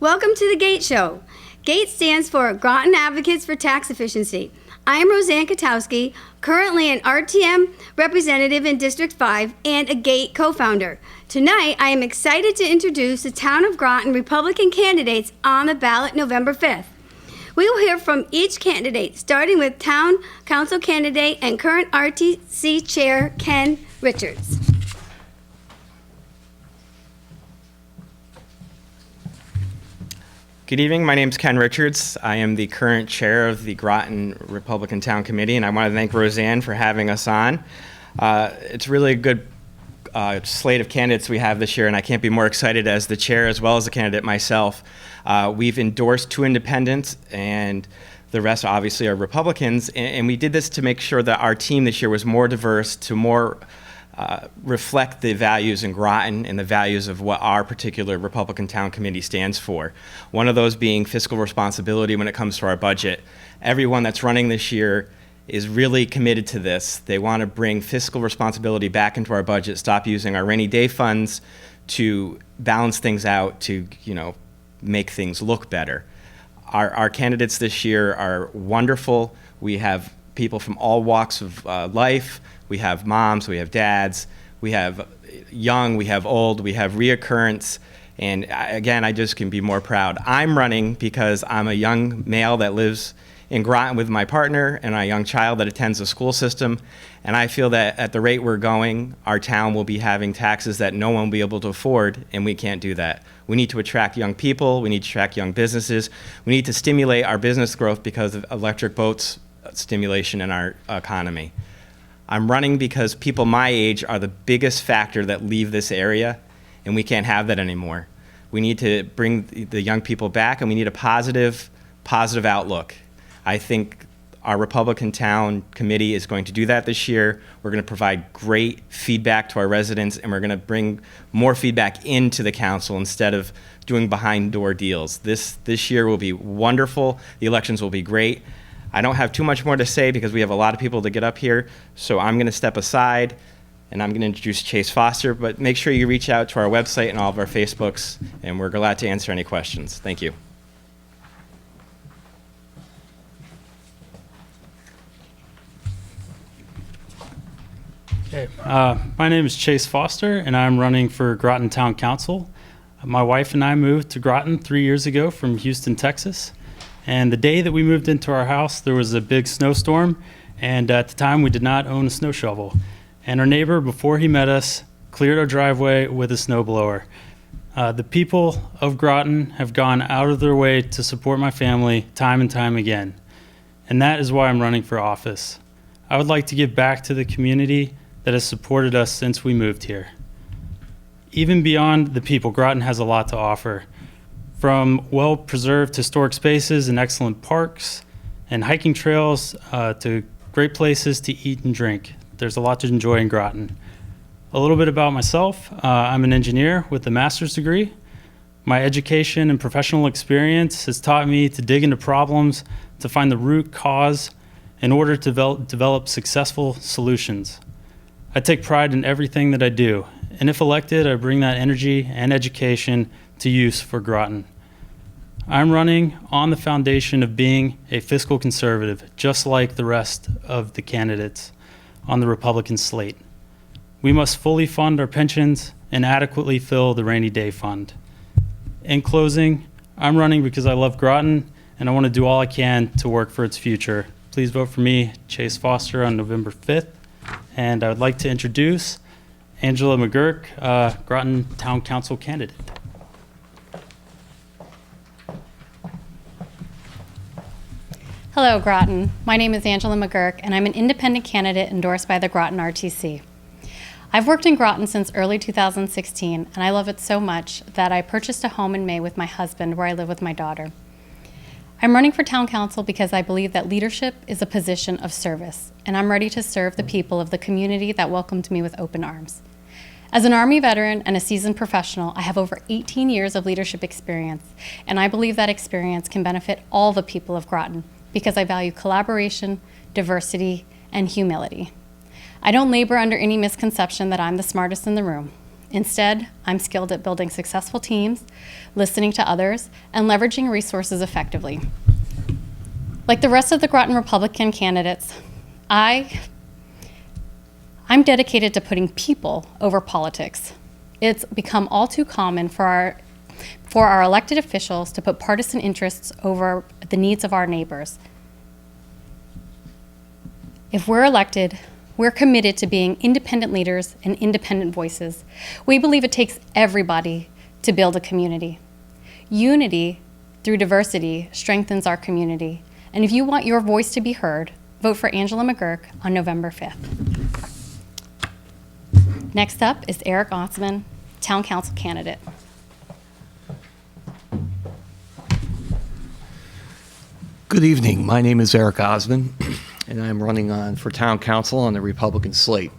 Welcome to the G.A.T.E Show. G.A.T.E stands for Groton Advocates for Tax Efficiency. I am Rosanne Kotowski, currently an RTM representative in District 5 and a G.A.T.E co-founder. Tonight, I am excited to introduce the Town of Groton Republican candidates on the ballot November 5th. We will hear from each candidate, starting with Town Council candidate and current RTC Chair Ken Richards. Good evening, my name is Ken Richards. I am the current chair of the Groton Republican Town Committee, and I want to thank Rosanne for having us on. It's really a good slate of candidates we have this year, and I can't be more excited as the chair as well as the candidate myself. We've endorsed 2 independents, and the rest obviously are Republicans, and we did this to make sure that our team this year was more diverse, to more reflect the values in Groton and the values of what our particular Republican Town Committee stands for. One of those being fiscal responsibility when it comes to our budget. Everyone that's running this year is really committed to this. They want to bring fiscal responsibility back into our budget, stop using our rainy day funds to balance things out, to make things look better. Our candidates this year are wonderful. We have people from all walks of life. We have moms, we have dads, we have young, we have old, we have reoccurrence, and again, I just can be more proud. I'm running because I'm a young male that lives in Groton with my partner and a young child that attends the school system, and I feel that at the rate we're going, our town will be having taxes that no one will be able to afford, and we can't do that. We need to attract young people, we need to attract young businesses, we need to stimulate our business growth because of electric boats stimulation in our economy. I'm running because people my age are the biggest factor that leave this area, and we can't have that anymore. We need to bring the young people back, and we need a positive outlook. I think our Republican Town Committee is going to do that this year. We're going to provide great feedback to our residents, and we're going to bring more feedback into the council instead of doing behind-door deals. This year will be wonderful. The elections will be great. I don't have too much more to say because we have a lot of people to get up here, so I'm going to step aside and I'm going to introduce Chase Foster, but make sure you reach out to our website and all of our Facebooks, and we're glad to answer any questions. Thank you. Okay, my name is Chase Foster, and I'm running for Groton Town Council. My wife and I moved to Groton 3 years ago from Houston, Texas. And the day that we moved into our house, there was a big snowstorm, and at the time we did not own a snow shovel. And our neighbor, before he met us, cleared our driveway with a snowblower. The people of Groton have gone out of their way to support my family time and time again. And that is why I'm running for office. I would like to give back to the community that has supported us since we moved here. Even beyond the people, Groton has a lot to offer. From well-preserved historic spaces and excellent parks and hiking trails to great places to eat and drink. There's a lot to enjoy in Groton. A little bit about myself. I'm an engineer with a master's degree. My education and professional experience has taught me to dig into problems, to find the root cause in order to develop successful solutions. I take pride in everything that I do, and if elected, I bring that energy and education to use for Groton. I'm running on the foundation of being a fiscal conservative, just like the rest of the candidates on the Republican slate. We must fully fund our pensions and adequately fill the rainy day fund. In closing, I'm running because I love Groton and I want to do all I can to work for its future. Please vote for me, Chase Foster, on November 5th. And I would like to introduce Angela McGuirk, Groton Town Council candidate. Hello, Groton. My name is Angela McGuirk, and I'm an independent candidate endorsed by the Groton RTC. I've worked in Groton since early 2016, and I love it so much that I purchased a home in May with my husband where I live with my daughter. I'm running for town council because I believe that leadership is a position of service, and I'm ready to serve the people of the community that welcomed me with open arms. As an Army veteran and a seasoned professional, I have over 18 years of leadership experience, and I believe that experience can benefit all the people of Groton because I value collaboration, diversity, and humility. I don't labor under any misconception that I'm the smartest in the room. Instead, I'm skilled at building successful teams, listening to others, and leveraging resources effectively. Like the rest of the Groton Republican candidates, I'm dedicated to putting people over politics. It's become all too common for our elected officials to put partisan interests over the needs of our neighbors. If we're elected, we're committed to being independent leaders and independent voices. We believe it takes everybody to build a community. Unity through diversity strengthens our community. And if you want your voice to be heard, vote for Angela McGuirk on November 5th. Next up is Eric Osman, Town Council candidate. Good evening. My name is Eric Osman, and I'm running for Town Council on the Republican slate.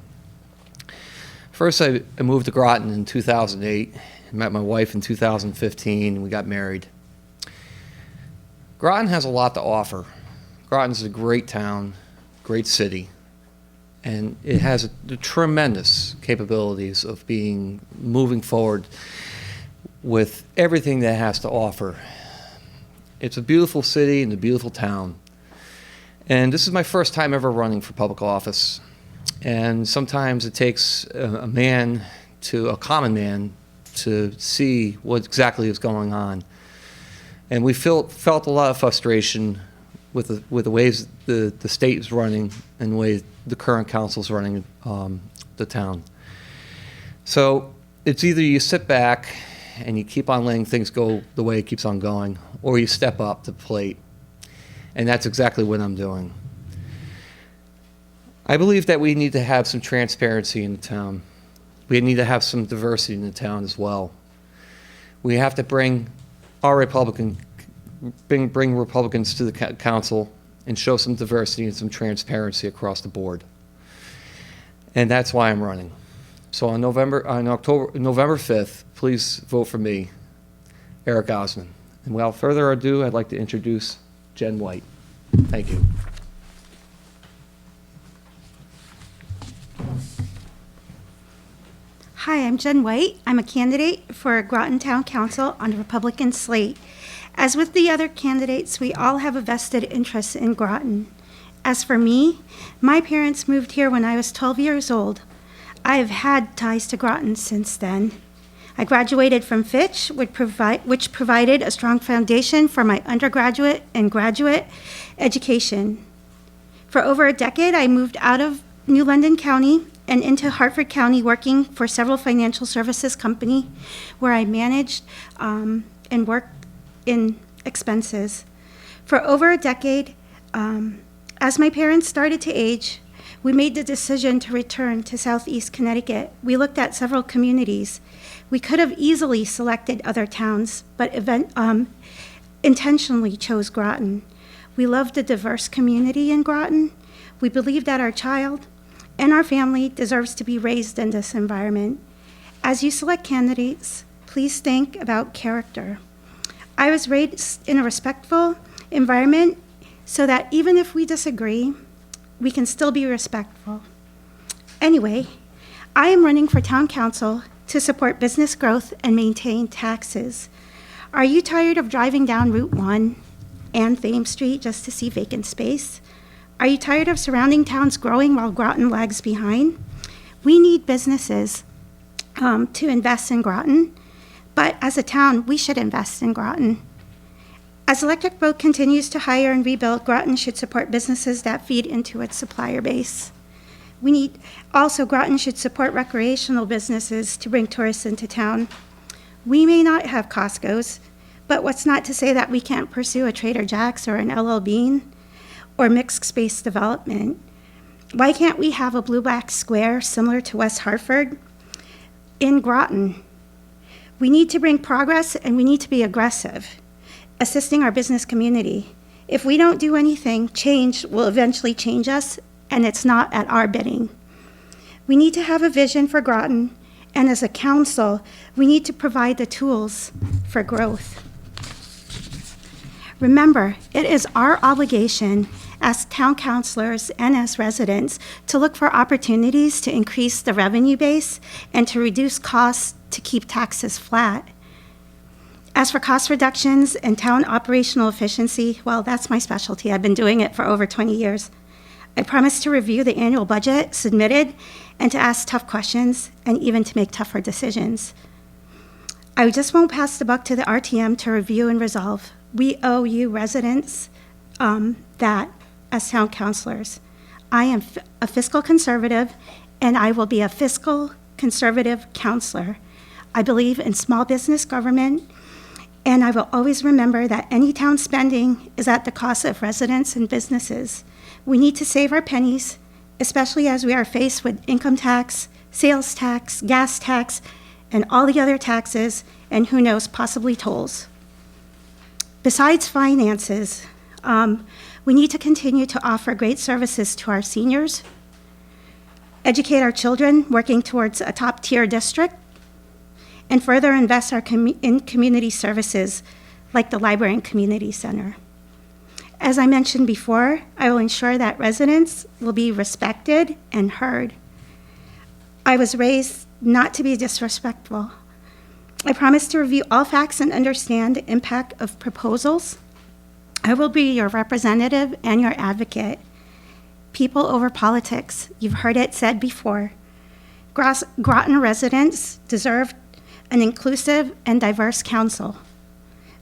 First, I moved to Groton in 2008, met my wife in 2015, and we got married. Groton has a lot to offer. Groton's a great town, great city, and it has the tremendous capabilities of moving forward with everything that it has to offer. It's a beautiful city and a beautiful town. And this is my first time ever running for public office. And sometimes it takes a common man, to see what exactly is going on. And we felt a lot of frustration with the ways the state is running and the way the current council is running the town. So it's either you sit back and you keep on letting things go the way it keeps on going, or you step up to the plate. And that's exactly what I'm doing. I believe that we need to have some transparency in the town. We need to have some diversity in the town as well. We have to bring Republicans to the council and show some diversity and some transparency across the board. And that's why I'm running. So on November 5th, please vote for me, Eric Osman. And without further ado, I'd like to introduce Jenn White. Thank you. Hi, I'm Jenn White. I'm a candidate for Groton Town Council on the Republican slate. As with the other candidates, we all have a vested interest in Groton. As for me, my parents moved here when I was 12 years old. I have had ties to Groton since then. I graduated from Fitch, which provided a strong foundation for my undergraduate and graduate education. For over a decade, I moved out of New London County and into Hartford County, working for several financial services companies where I managed and worked in expenses. For over a decade, as my parents started to age, we made the decision to return to Southeast Connecticut. We looked at several communities. We could have easily selected other towns, but intentionally chose Groton. We love the diverse community in Groton. We believe that our child and our family deserves to be raised in this environment. As you select candidates, please think about character. I was raised in a respectful environment so that even if we disagree, we can still be respectful. Anyway, I am running for town council to support business growth and maintain taxes. Are you tired of driving down Route 1 and Thames Street just to see vacant space? Are you tired of surrounding towns growing while Groton lags behind? We need businesses to invest in Groton, but as a town, we should invest in Groton. As electric boat continues to hire and rebuild, Groton should support businesses that feed into its supplier base. Groton should support recreational businesses to bring tourists into town. We may not have Costco's, but what's not to say that we can't pursue a Trader Jack's or an LL Bean or mixed space development? Why can't we have a blue-black square similar to West Hartford in Groton? We need to bring progress and we need to be aggressive, assisting our business community. If we don't do anything, change will eventually change us, and it's not at our bidding. We need to have a vision for Groton, and as a council, we need to provide the tools for growth. Remember, it is our obligation as town councilors and as residents to look for opportunities to increase the revenue base and to reduce costs to keep taxes flat. As for cost reductions and town operational efficiency, well, that's my specialty. I've been doing it for over 20 years. I promise to review the annual budget submitted and to ask tough questions and even to make tougher decisions. I just won't pass the buck to the RTM to review and resolve. We owe you residents that as town councilors. I am a fiscal conservative, and I will be a fiscal conservative counselor. I believe in small business government, and I will always remember that any town spending is at the cost of residents and businesses. We need to save our pennies, especially as we are faced with income tax, sales tax, gas tax, and all the other taxes, and who knows, possibly tolls. Besides finances, we need to continue to offer great services to our seniors, educate our children working towards a top-tier district, and further invest in community services like the library and community center. As I mentioned before, I will ensure that residents will be respected and heard. I was raised not to be disrespectful. I promise to review all facts and understand the impact of proposals. I will be your representative and your advocate. People over politics, you've heard it said before. Groton residents deserve an inclusive and diverse council.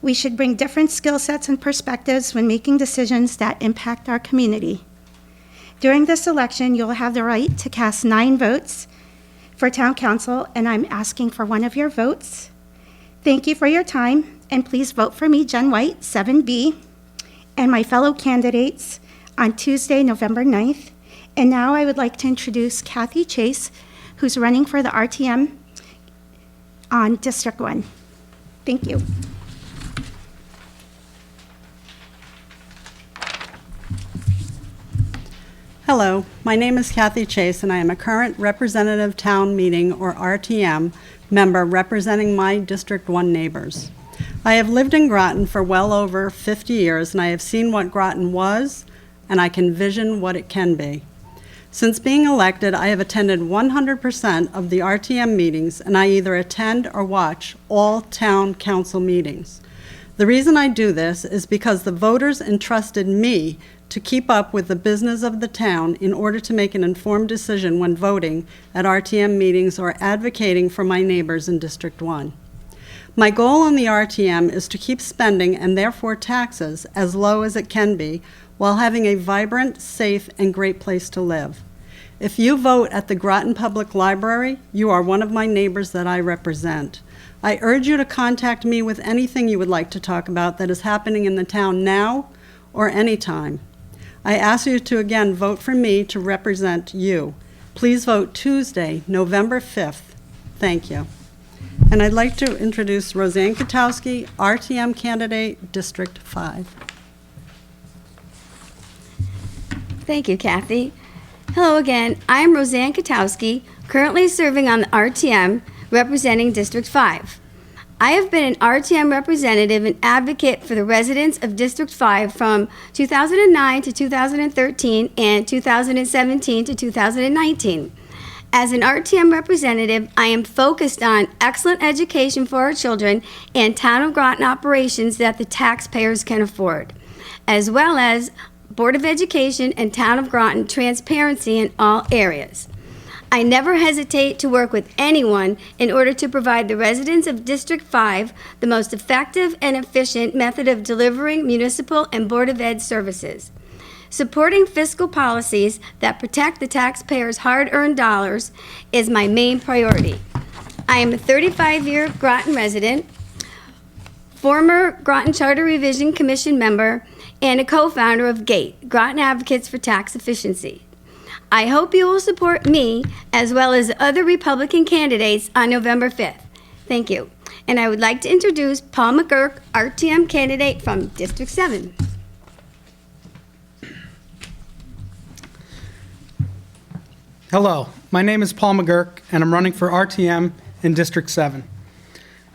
We should bring different skill sets and perspectives when making decisions that impact our community. During this election, you'll have the right to cast 9 votes for town council, and I'm asking for one of your votes. Thank you for your time, and please vote for me, Jenn White, 7B, and my fellow candidates on Tuesday, November 9th. And now I would like to introduce Kathy Chase, who's running for the RTM on District 1. Thank you. Hello, my name is Kathy Chase, and I am a current Representative Town Meeting, or RTM, member representing my District 1 neighbors. I have lived in Groton for well over 50 years, and I have seen what Groton was, and I can vision what it can be. Since being elected, I have attended 100% of the RTM meetings, and I either attend or watch all town council meetings. The reason I do this is because the voters entrusted me to keep up with the business of the town in order to make an informed decision when voting at RTM meetings or advocating for my neighbors in District 1. My goal on the RTM is to keep spending, and therefore taxes, as low as it can be, while having a vibrant, safe, and great place to live. If you vote at the Groton Public Library, you are one of my neighbors that I represent. I urge you to contact me with anything you would like to talk about that is happening in the town now or anytime. I ask you to again vote for me to represent you. Please vote Tuesday, November 5th. Thank you. And I'd like to introduce Rosanne Kotowski, RTM candidate, District 5. Thank you, Kathy. Hello again. I am Rosanne Kotowski, currently serving on the RTM representing District 5. I have been an RTM representative and advocate for the residents of District 5 from 2009 to 2013 and 2017 to 2019. As an RTM representative, I am focused on excellent education for our children and town of Groton operations that the taxpayers can afford, as well as Board of Education and Town of Groton transparency in all areas. I never hesitate to work with anyone in order to provide the residents of District 5 the most effective and efficient method of delivering municipal and Board of Ed services. Supporting fiscal policies that protect the taxpayers' hard-earned dollars is my main priority. I am a 35-year Groton resident, former Groton Charter Revision Commission member, and a co-founder of G.A.T.E, Groton Advocates for Tax Efficiency. I hope you will support me as well as other Republican candidates on November 5th. Thank you. And I would like to introduce Paul McGuirk, RTM candidate from District 7. Hello, my name is Paul McGuirk, and I'm running for RTM in District 7.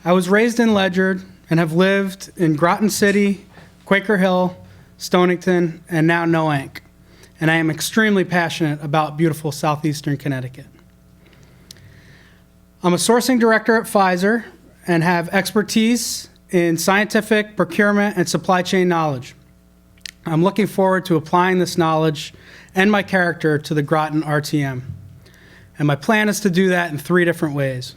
I was raised in Ledyard and have lived in Groton City, Quaker Hill, Stonington, and now Noank. And I am extremely passionate about beautiful southeastern Connecticut. I'm a sourcing director at Pfizer and have expertise in scientific, procurement, and supply chain knowledge. I'm looking forward to applying this knowledge and my character to the Groton RTM. And my plan is to do that in 3 different ways.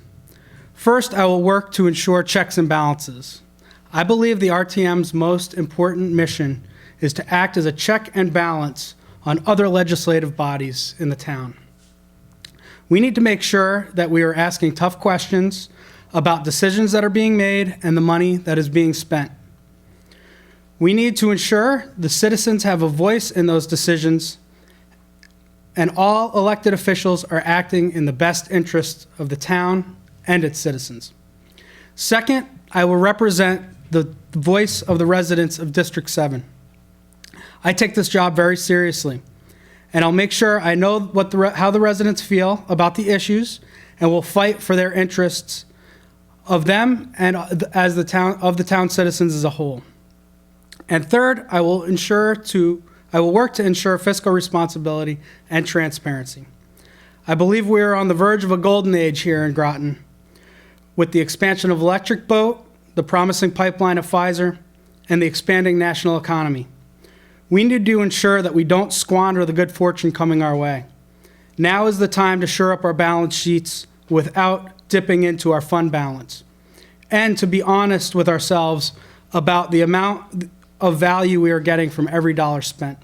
First, I will work to ensure checks and balances. I believe the RTM's most important mission is to act as a check and balance on other legislative bodies in the town. We need to make sure that we are asking tough questions about decisions that are being made and the money that is being spent. We need to ensure the citizens have a voice in those decisions and all elected officials are acting in the best interest of the town and its citizens. Second, I will represent the voice of the residents of District 7. I take this job very seriously, and I'll make sure I know how the residents feel about the issues and will fight for their interests of them and as the town citizens as a whole. And third, I will work to ensure fiscal responsibility and transparency. I believe we are on the verge of a golden age here in Groton with the expansion of electric boat, the promising pipeline of Pfizer, and the expanding national economy. We need to ensure that we don't squander the good fortune coming our way. Now is the time to shore up our balance sheets without dipping into our fund balance, and to be honest with ourselves about the amount of value we are getting from every dollar spent.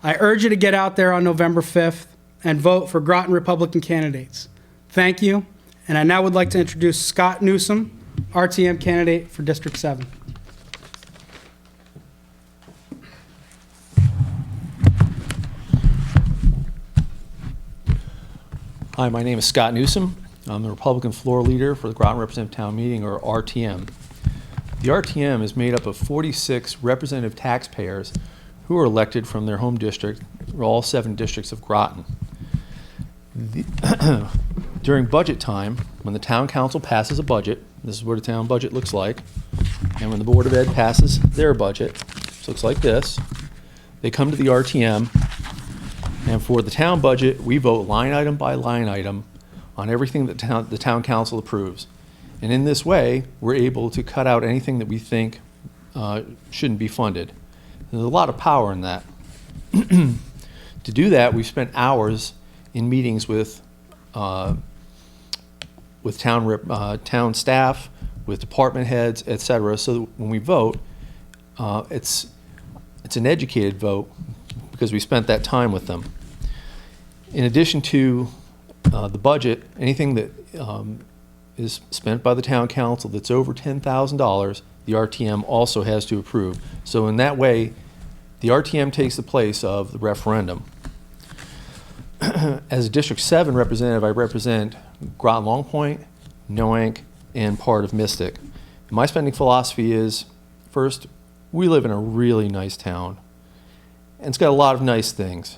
I urge you to get out there on November 5th and vote for Groton Republican candidates. Thank you, and I now would like to introduce Scott Newsome, RTM candidate for District 7. Hi, my name is Scott Newsome. I'm the Republican floor leader for the Groton Representative Town Meeting, or RTM. The RTM is made up of 46 representative taxpayers who are elected from their home district, or all 7 districts of Groton. During budget time, when the town council passes a budget, this is what a town budget looks like, and when the Board of Ed passes their budget, it looks like this, they come to the RTM, and for the town budget, we vote line item by line item on everything that the town council approves. And in this way, we're able to cut out anything that we think shouldn't be funded. There's a lot of power in that. To do that, we've spent hours in meetings with town staff, with department heads, etc. So that when we vote, it's an educated vote because we spent that time with them. In addition to the budget, anything that is spent by the town council that's over $10,000, the RTM also has to approve. So in that way, the RTM takes the place of the referendum. As a District 7 representative, I represent Groton Long Point, Noank, and part of Mystic. My spending philosophy is, first, we live in a really nice town, and it's got a lot of nice things.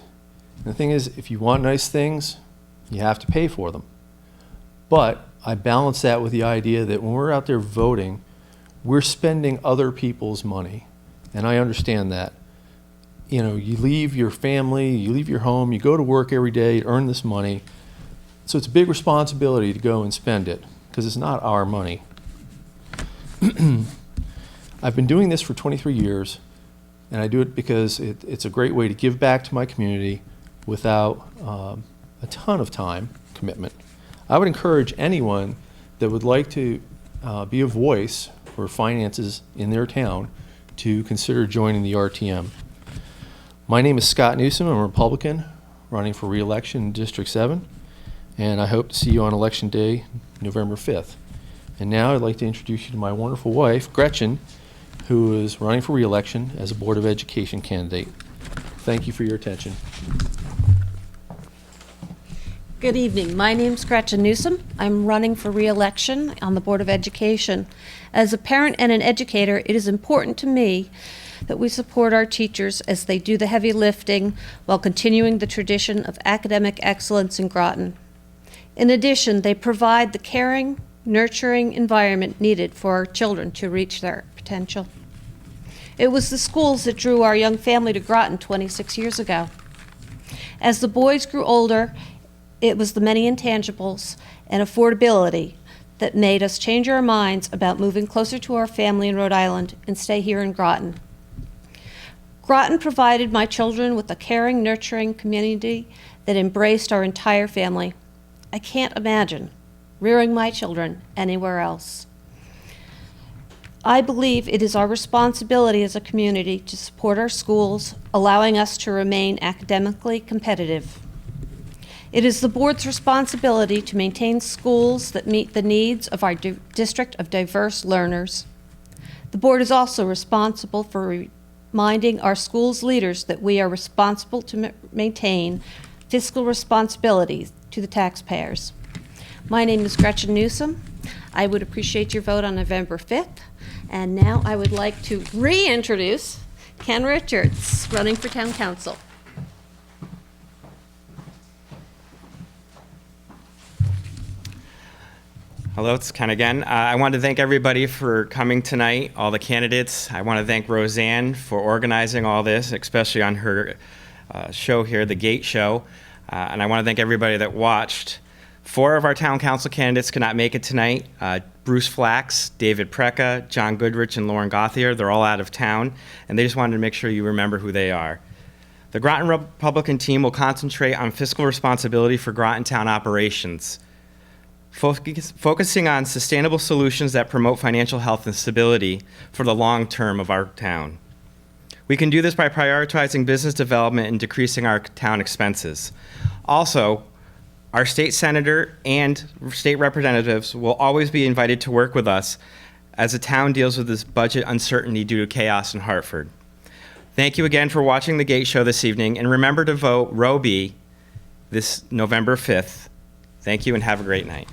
And the thing is, if you want nice things, you have to pay for them. But I balance that with the idea that when we're out there voting, we're spending other people's money. And I understand that. You know, you leave your family, you leave your home, you go to work every day to earn this money. So it's a big responsibility to go and spend it, because it's not our money. I've been doing this for 23 years, and I do it because it's a great way to give back to my community without a ton of time commitment. I would encourage anyone that would like to be a voice for finances in their town to consider joining the RTM. My name is Scott Newsome. I'm a Republican running for re-election in District 7, and I hope to see you on Election Day, November 5th. And now I'd like to introduce you to my wonderful wife, Gretchen, who is running for re-election as a Board of Education candidate. Thank you for your attention. Good evening. My name's Gretchen Newsome. I'm running for re-election on the Board of Education. As a parent and an educator, it is important to me that we support our teachers as they do the heavy lifting while continuing the tradition of academic excellence in Groton. In addition, they provide the caring, nurturing environment needed for our children to reach their potential. It was the schools that drew our young family to Groton 26 years ago. As the boys grew older, it was the many intangibles and affordability that made us change our minds about moving closer to our family in Rhode Island and stay here in Groton. Groton provided my children with a caring, nurturing community that embraced our entire family. I can't imagine rearing my children anywhere else. I believe it is our responsibility as a community to support our schools, allowing us to remain academically competitive. It is the board's responsibility to maintain schools that meet the needs of our district of diverse learners. The board is also responsible for reminding our schools' leaders that we are responsible to maintain fiscal responsibilities to the taxpayers. My name is Gretchen Newsome. I would appreciate your vote on November 5th. And now I would like to reintroduce Ken Richards, running for town council. Hello, it's Ken again. I want to thank everybody for coming tonight, all the candidates. I want to thank Rosanne for organizing all this, especially on her show here, the G.A.T.E show. And I want to thank everybody that watched. 4 of our town council candidates could not make it tonight. Bruce Flax, David Preka, John Goodrich, and Lauren Gauthier. They're all out of town, and they just wanted to make sure you remember who they are. The Groton Republican team will concentrate on fiscal responsibility for Groton town operations, focusing on sustainable solutions that promote financial health and stability for the long term of our town. We can do this by prioritizing business development and decreasing our town expenses. Also, our state senator and state representatives will always be invited to work with us as the town deals with this budget uncertainty due to chaos in Hartford. Thank you again for watching the G.A.T.E show this evening, and remember to vote Row B this November 5th. Thank you and have a great night.